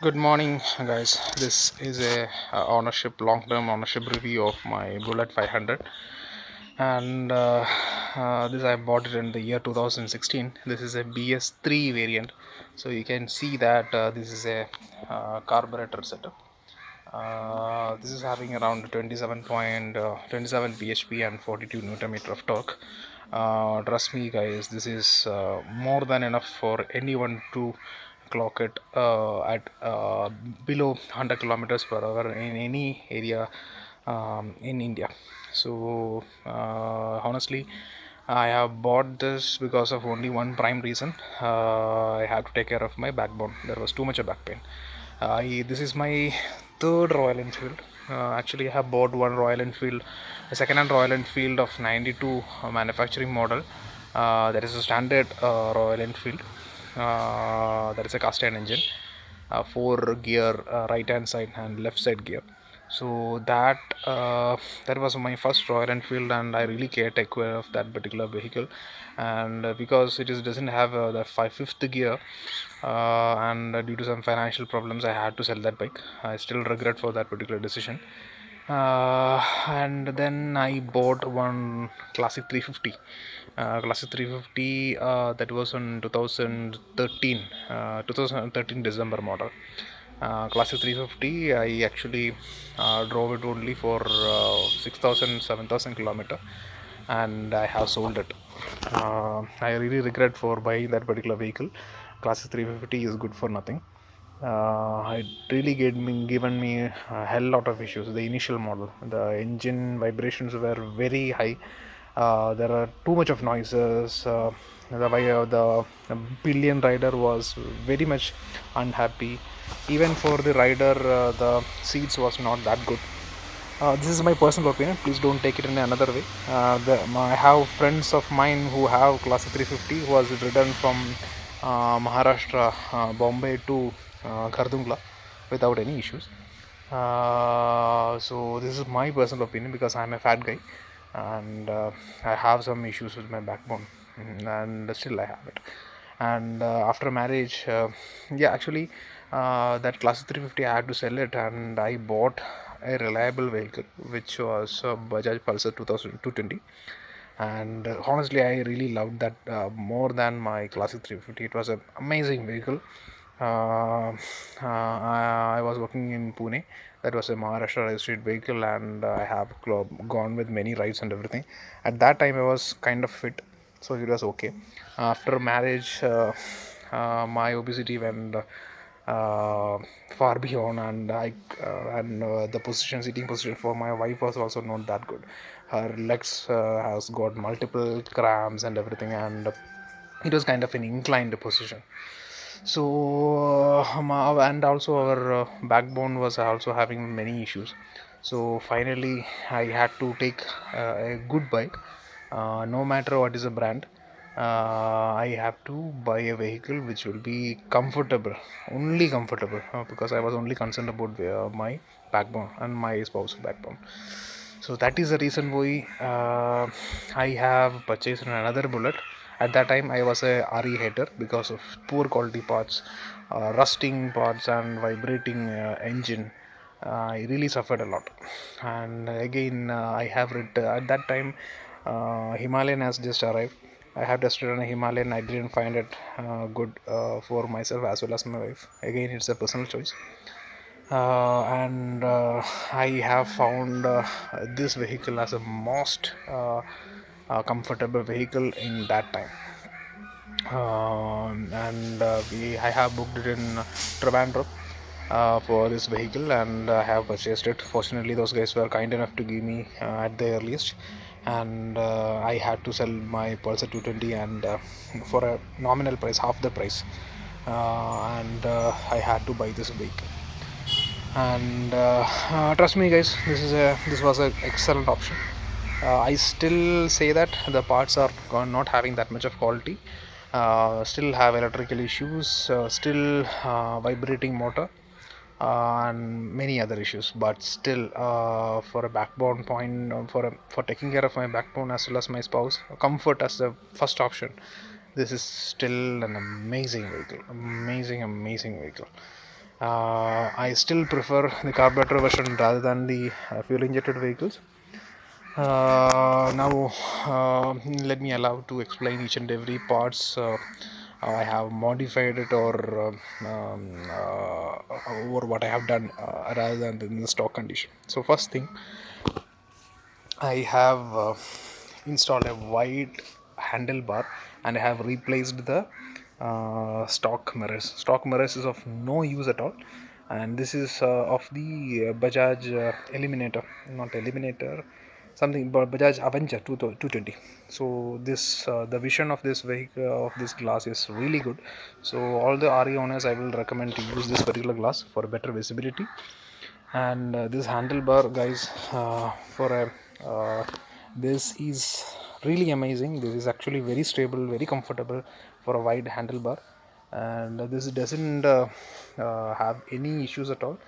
Good morning, guys. This is a long-term ownership review of my Bullet 500, and this I bought it in the year 2016. This is a BS3 variant, so you can see that this is a carburetor setup. This is having around 27 bhp and 42 newton meter of torque. Trust me, guys, this is more than enough for anyone to clock it at below 100 kilometers per hour in any area in India. So honestly, I have bought this because of only one prime reason. I had to take care of my backbone. There was too much of back pain. This is my third Royal Enfield. Actually, I have bought one Royal Enfield, a second-hand Royal Enfield of '92 manufacturing model. That is a standard Royal Enfield. That is a cast iron engine, four gear, right hand side and left side gear. So that was my first Royal Enfield, and I really take care of that particular vehicle. And because it doesn't have the fifth gear, and due to some financial problems, I had to sell that bike. I still regret for that particular decision. And then I bought one Classic 350. Classic 350, that was in 2013 December model. Classic 350, I actually drove it only for 6,000 7,000 kilometer, and I have sold it. I really regret for buying that particular vehicle. Classic 350 is good for nothing. It really given me a hell lot of issues. The initial model, the engine vibrations were very high. There are too much of noises. The pillion rider was very much unhappy. Even for the rider, the seats was not that good. This is my personal opinion. Please don't take it in another way. I have friends of mine who have Classic 350 who has ridden from Maharashtra, Bombay to Khardungla without any issues. So this is my personal opinion because I'm a fat guy, and I have some issues with my backbone, and still I have it. And after marriage, yeah, actually, that Classic 350 I had to sell it, and I bought a reliable vehicle which was Bajaj Pulsar 2220. And honestly, I really loved that more than my Classic 350. It was an amazing vehicle. I was working in Pune. That was a Maharashtra registered vehicle, and I have gone with many rides and everything. At that time, I was kind of fit, so it was okay. After marriage, my obesity went far beyond, and the sitting position for my wife was also not that good. Her legs has got multiple cramps and everything, and it was kind of an inclined position. So and also our backbone was also having many issues. So finally I had to take a good bike, no matter what is the brand. I have to buy a vehicle which will be comfortable, only comfortable, because I was only concerned about my backbone and my spouse backbone. So that is the reason why I have purchased another Bullet. At that time, I was a RE hater because of poor quality parts, rusting parts, and vibrating engine. I really suffered a lot. And again, I have read at that time, Himalayan has just arrived. I have tested on a Himalayan. I didn't find it good for myself as well as my wife. Again, it's a personal choice. And I have found this vehicle as a most comfortable vehicle in that time. And I have booked it in Trivandrum for this vehicle, and I have purchased it. Fortunately, those guys were kind enough to give me at the earliest, and I had to sell my Pulsar 220 and for a nominal price, half the price, and I had to buy this vehicle. And trust me, guys, this was an excellent option. I still say that the parts are not having that much of quality, still have electrical issues, still vibrating motor, and many other issues. But still, for a backbone point, for taking care of my backbone as well as my spouse, comfort as the first option, this is still an amazing vehicle, amazing vehicle. I still prefer the carburetor version rather than the fuel injected vehicles. Now, let me allow to explain each and every parts. I have modified it or what I have done rather than in the stock condition. So first thing, I have installed a wide handlebar and I have replaced the stock mirrors. Stock mirrors is of no use at all, and this is of the Bajaj Eliminator, not Eliminator, something but Bajaj Avenger 220. So this the vision of this vehicle of this glass is really good. So all the RE owners, I will recommend to use this particular glass for better visibility. And this handlebar, guys, for a this is really amazing. This is actually very stable, very comfortable for a wide handlebar, and this doesn't have any issues at all.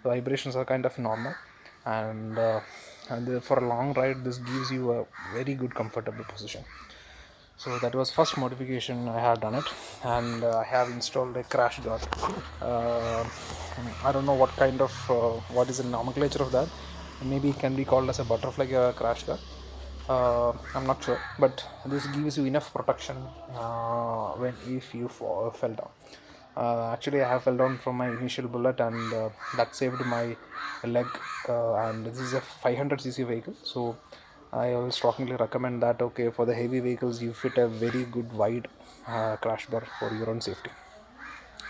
The vibrations are kind of normal, and for a long ride this gives you a very good comfortable position. So that was first modification I have done it. And I have installed a crash guard. uh, I don't know what is the nomenclature of that. Maybe it can be called as a butterfly crash guard. I'm not sure, but this gives you enough protection when if you fell down. Actually, I have fell down from my initial bullet, and that saved my leg. And this is a 500cc vehicle, so I will strongly recommend that. Okay, for the heavy vehicles, you fit a very good wide crash bar for your own safety.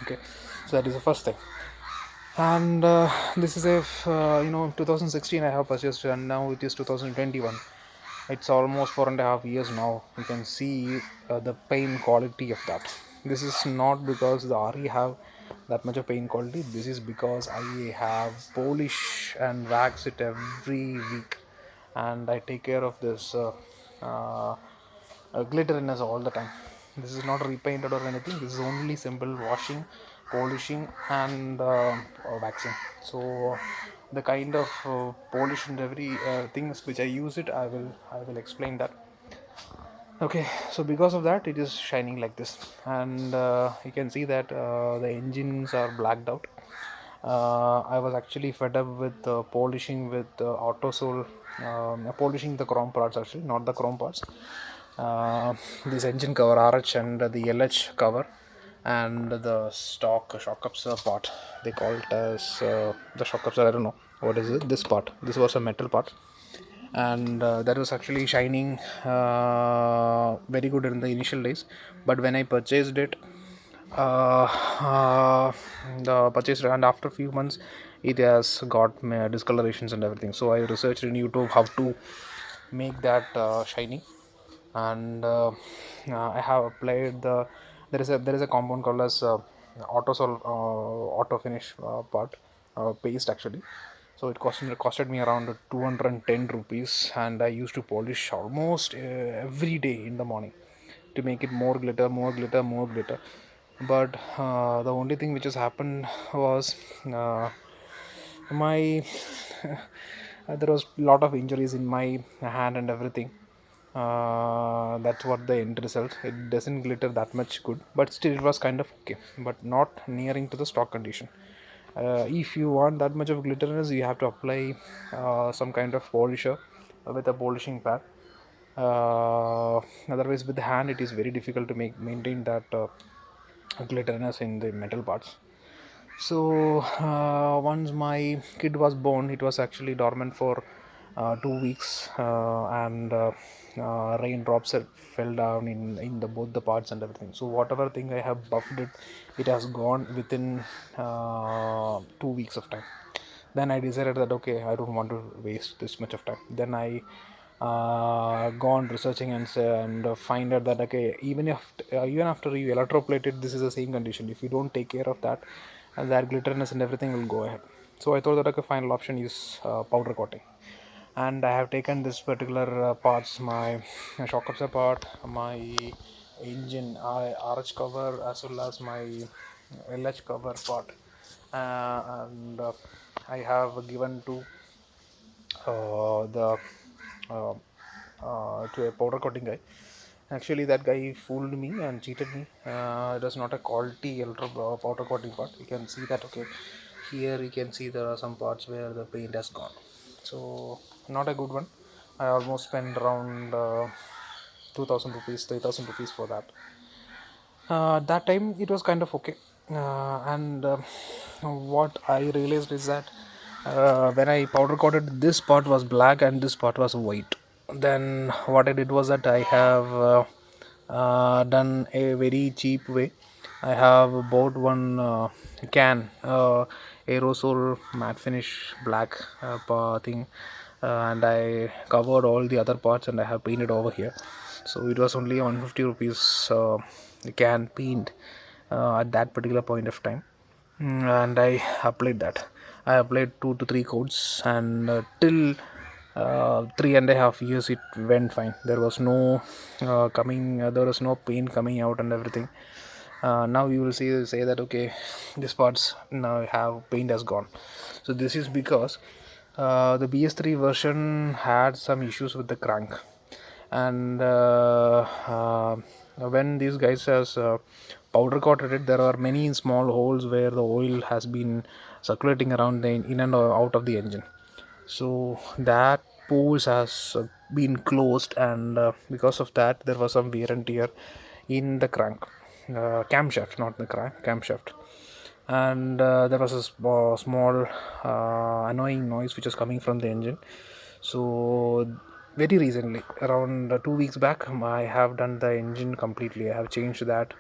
Okay, so that is the first thing. And this is a 2016 I have purchased, and now it is 2021. It's almost 4.5 years now. You can see the paint quality of that. This is not because the RE have that much of paint quality. This is because I have polish and wax it every week, and I take care of this glitteriness all the time. This is not repainted or anything. This is only simple washing, polishing, and waxing. So the kind of polish and every things which I use it, I will explain that. Okay, so because of that it is shining like this. And you can see that the engines are blacked out. I was actually fed up with polishing with autosol, polishing the chrome parts, actually not the chrome parts. This engine cover RH and the LH cover and the shock absorber part, they call it as the shock absorber. I don't know what is it. This part, this was a metal part, and that was actually shining very good in the initial days. But when I purchased it, uh, uh, the purchased, and after a few months it has got discolorations and everything. So I researched in YouTube how to make that shiny. And I have applied there is a compound called as auto finish part, paste actually. So it costed me around 210 rupees, and I used to polish almost every day in the morning to make it more glitter, more glitter, more glitter. But the only thing which has happened was my there was a lot of injuries in my hand and everything. That's what the end result. It doesn't glitter that much good, but still it was kind of okay, but not nearing to the stock condition. If you want that much of glitteriness, you have to apply some kind of polisher with a polishing pad. Otherwise, with the hand, it is very difficult to maintain that glitteriness in the metal parts. So once my kid was born, it was actually dormant for 2 weeks, and raindrops fell down in the both the parts and everything. So whatever thing I have buffed it, it has gone within 2 weeks of time. Then I decided that okay, I don't want to waste this much of time. Then I gone researching and find out that okay, even after you electroplate it, this is the same condition. If you don't take care of that, and that glitteriness and everything will go ahead. So I thought that okay, final option is powder coating. And I have taken this particular parts, my shock absorber part, my engine RH cover, as well as my LH cover part, and I have given to the to a powder coating guy. Actually, that guy fooled me and cheated me. It was not a quality powder coating part. You can see that. Okay, here you can see there are some parts where the paint has gone. So not a good one. I almost spent around 2,000 rupees, 3,000 rupees for that. That time it was kind of okay. And what I realized is that when I powder coated, this part was black and this part was white. Then what I did was that I have done a very cheap way. I have bought one aerosol matte finish black thing, and I covered all the other parts and I have painted over here. So it was only 150 rupees can paint at that particular point of time. And I applied that. I applied 2 to 3 coats, and till 3.5 years it went fine. There was no there was no paint coming out and everything. Now you will say that okay, this parts now have paint has gone. So this is because the BS3 version had some issues with the crank, and when these guys has powder coated it, there are many small holes where the oil has been circulating around the in and out of the engine. So that pores has been closed, and because of that there was some wear and tear in the crank camshaft, not the crank, camshaft. And there was a small annoying noise which was coming from the engine. So very recently, around 2 weeks back, I have done the engine completely. I have changed that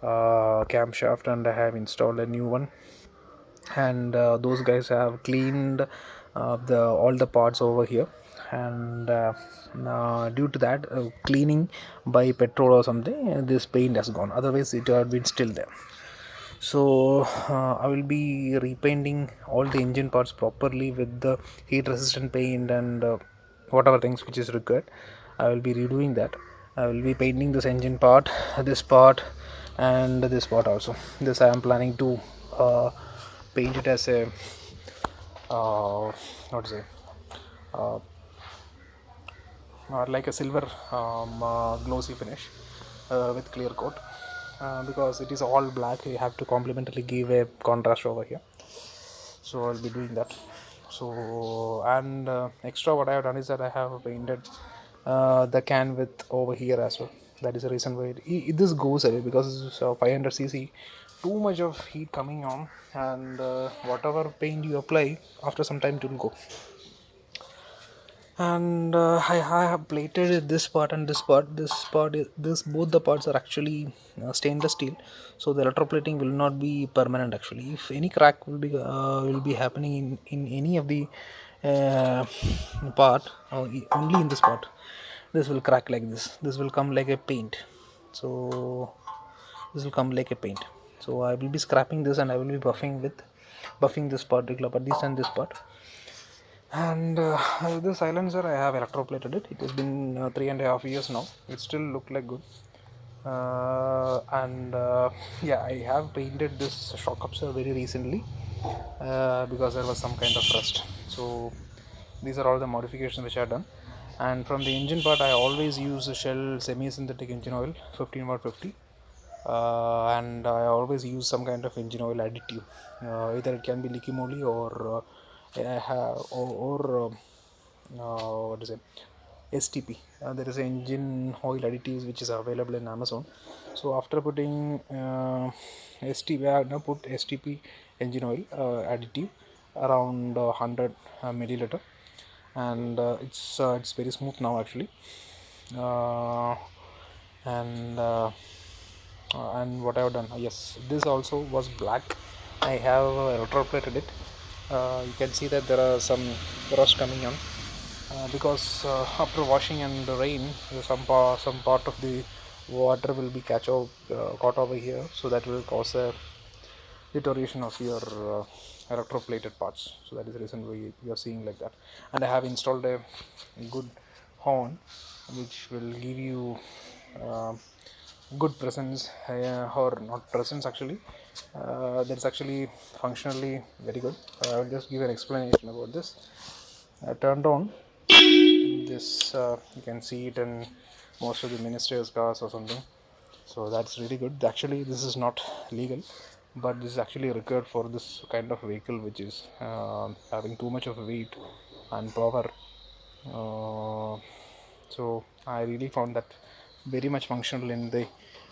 camshaft and I have installed a new one. And those guys have cleaned the all the parts over here. And due to that cleaning by petrol or something, this paint has gone. Otherwise it had been still there. So I will be repainting all the engine parts properly with the heat resistant paint and whatever things which is required. I will be redoing that. I will be painting this engine part, this part, and this part also. This I am planning to paint it as a what to say, uh, like a silver glossy finish with clear coat, because it is all black. You have to complementarily give a contrast over here. So I'll be doing that. So, and extra what I have done is that I have painted the can with over here as well. That is the reason why this goes away, because it's 500 cc, too much of heat coming on, and whatever paint you apply, after some time it will go. And I have plated this part and this part. This both the parts are actually stainless steel, so the electroplating will not be permanent. Actually, if any crack will be happening in any of the uh, part, only in this part, this will crack like this. This will come like a paint. So this will come like a paint. So I will be scrapping this and I will be buffing this particular part, this and this part. And the silencer, I have electroplated it. It has been 3.5 years now. It still look like good. And yeah, I have painted this shock absorber very recently because there was some kind of rust. So these are all the modifications which I have done. And from the engine part, I always use a Shell semi-synthetic engine oil, 15 and I always use some kind of engine oil additive. Either it can be leaky moly or what is it, STP. There is an engine oil additives which is available in Amazon. So after putting STP, I have now put STP engine oil additive around 100 milliliter, and it's very smooth now actually. Uh, and what I have done, yes, this also was black. I have retroplated it. You can see that there are some rust coming on because after washing and the rain, some part of the water will be caught over here, so that will cause a deterioration of your electroplated parts. So that is the reason why you are seeing like that. And I have installed a good horn which will give you uh, good presence, or not presence actually, that's actually functionally very good. I will just give an explanation about this. I turned on this, you can see it in most of the ministers' cars or something. So that's really good. Actually, this is not legal, but this is actually required for this kind of vehicle, which is having too much of weight and power. So I really found that very much functional in the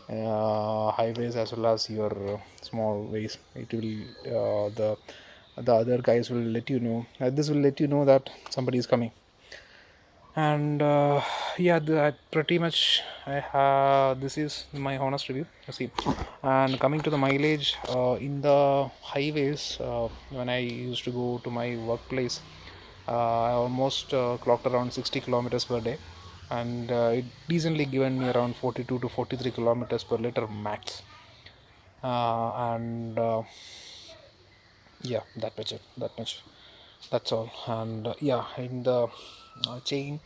highways as well as your small ways. It will the other guys will let you know. This will let you know that somebody is coming. And yeah, pretty much I have. This is my honest review. See, and coming to the mileage in the highways, when I used to go to my workplace, I almost clocked around 60 kilometers per day, and it decently given me around 42 to 43 kilometers per liter max. And yeah, that much that much, that's all. And yeah, in the chain,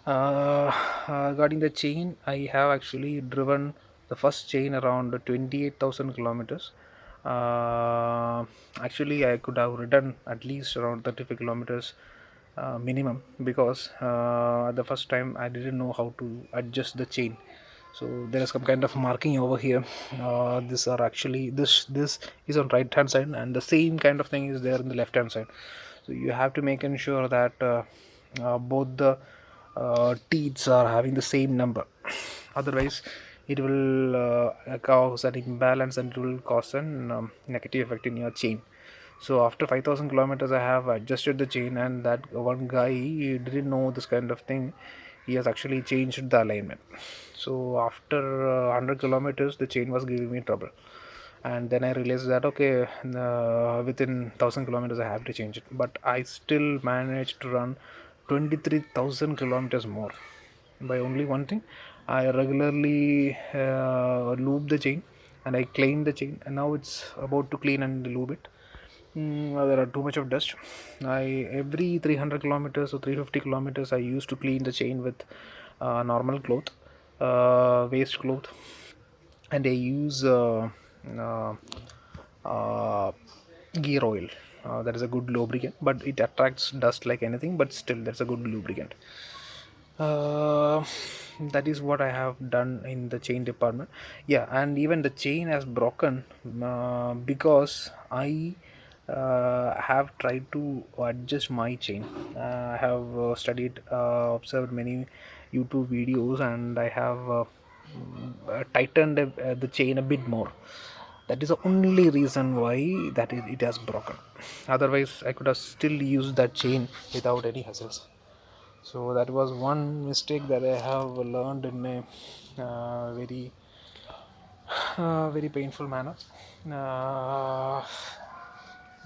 regarding the chain, I have actually driven the first chain around 28,000 kilometers. Actually, I could have ridden at least around 35 kilometers minimum, because the first time I didn't know how to adjust the chain. So there is some kind of marking over here. These are actually, this is on right hand side, and the same kind of thing is there in the left hand side. So you have to make ensure that both the teeth are having the same number. Otherwise it will cause an imbalance, and it will cause an negative effect in your chain. So after 5,000 kilometers I have adjusted the chain, and that one guy, he didn't know this kind of thing. He has actually changed the alignment. So after 100 kilometers the chain was giving me trouble, and then I realized that okay, within 1000 kilometers I have to change it. But I still managed to run 23,000 kilometers more by only one thing. I regularly lube the chain, and I clean the chain, and now it's about to clean and lube it. There are too much of dust. I Every 300 kilometers or 350 kilometers I used to clean the chain with normal cloth, waste cloth, and I use uh, uh, gear oil. That is a good lubricant, but it attracts dust like anything, but still that's a good lubricant. uh, that is what I have done in the chain department. Yeah, and even the chain has broken because I have tried to adjust my chain. I have studied, observed many YouTube videos, and I have tightened the chain a bit more. That is the only reason why it has broken. Otherwise I could have still used that chain without any hassles. So that was one mistake that I have learned in a very painful manner. uh,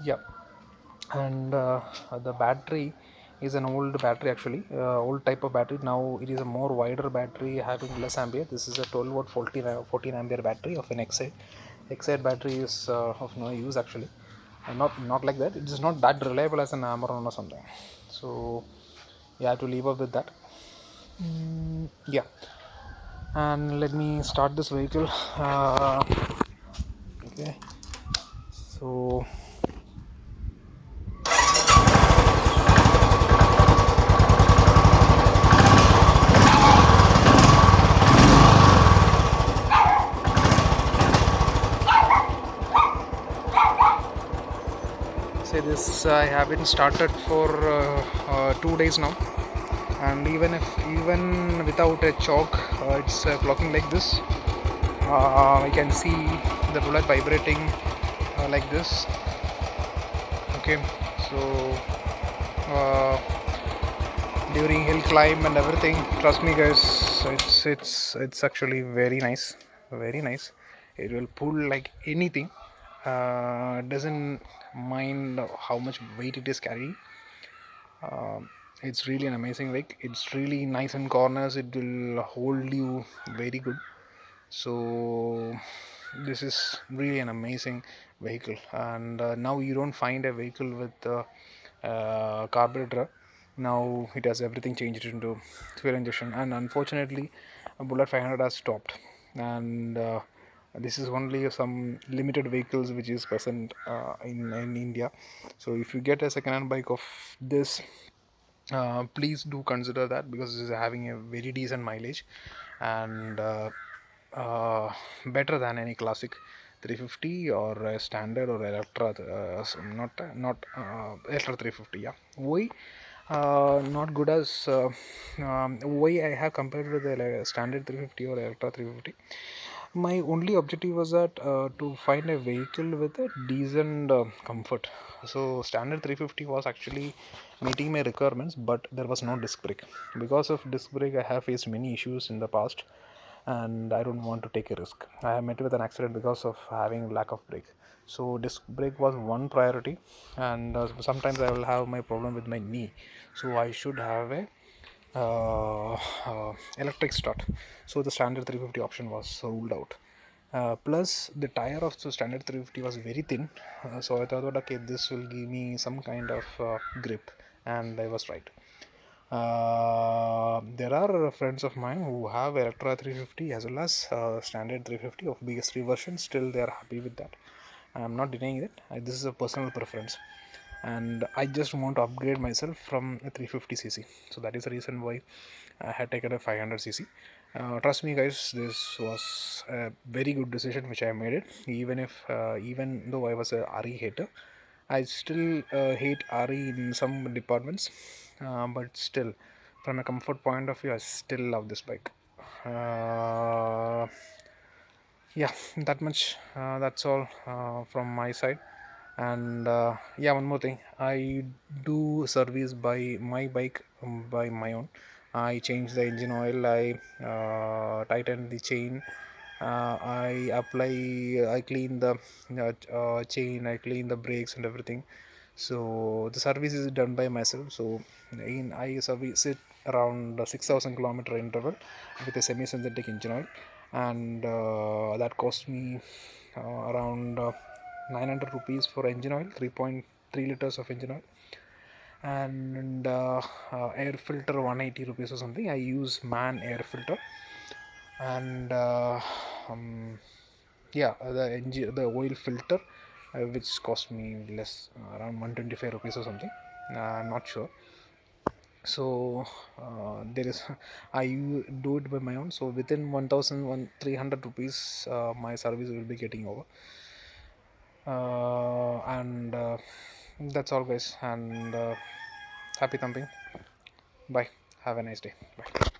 yeah. And the battery is an old battery, actually old type of battery. Now it is a more wider battery having less ampere. This is a 12 volt 14 ampere battery of an Exide battery is of no use actually. Not like that, it is not that reliable as an Amaron or something. So you have to leave up with that. Yeah, and let me start this vehicle. Okay, so say this, I haven't started for 2 days now, and even without a choke, it's clocking like this. I can see the bullet vibrating like this. Okay, so uh, during hill climb and everything, trust me guys, it's actually very nice, very nice. It will pull like anything. Doesn't mind how much weight it is carrying. It's really an amazing bike. It's really nice in corners, it will hold you very good. So this is really an amazing vehicle. And now you don't find a vehicle with carburetor. Now it has everything changed into fuel injection, and unfortunately a Bullet 500 has stopped. And this is only some limited vehicles which is present in India. So if you get a second hand bike of this, please do consider that, because this is having a very decent mileage. and better than any classic 350 or a standard or Electra, not Electra 350. Yeah, why not good as why I have compared with the standard 350 or Electra 350. My only objective was that to find a vehicle with a decent comfort. So standard 350 was actually meeting my requirements, but there was no disc brake. Because of disc brake, I have faced many issues in the past, and I don't want to take a risk. I have met with an accident because of having lack of brake. So disc brake was one priority, and sometimes I will have my problem with my knee. So I should have a electric start. So the standard 350 option was ruled out. Plus the tire of the standard 350 was very thin, so I thought, okay, this will give me some kind of grip, and I was right. There are friends of mine who have Electra 350 as well as standard 350 of BS3 version. Still, they are happy with that. I'm not denying it. This is a personal preference, and I just want to upgrade myself from a 350cc. So that is the reason why I had taken a 500cc. Trust me, guys, this was a very good decision which I made it. Even though I was a RE hater, I still hate RE in some departments, but still, from a comfort point of view, I still love this bike. Uh, yeah, that much. That's all from my side. And yeah, one more thing, I do service by my bike, by my own. I change the engine oil, I tighten the chain, I clean the chain, I clean the brakes and everything. So the service is done by myself. So I service it around 6,000 kilometer interval with a semi-synthetic engine oil, and that cost me around 900 rupees for engine oil, 3.3 liters of engine oil, and air filter 180 rupees or something. I use man air filter, and yeah, the oil filter, which cost me less, around 125 rupees or something. I'm not sure. So there is do it by my own. So within 1,300 rupees, my service will be getting over. And that's all, guys. And happy thumping. Bye. Have a nice day. Bye.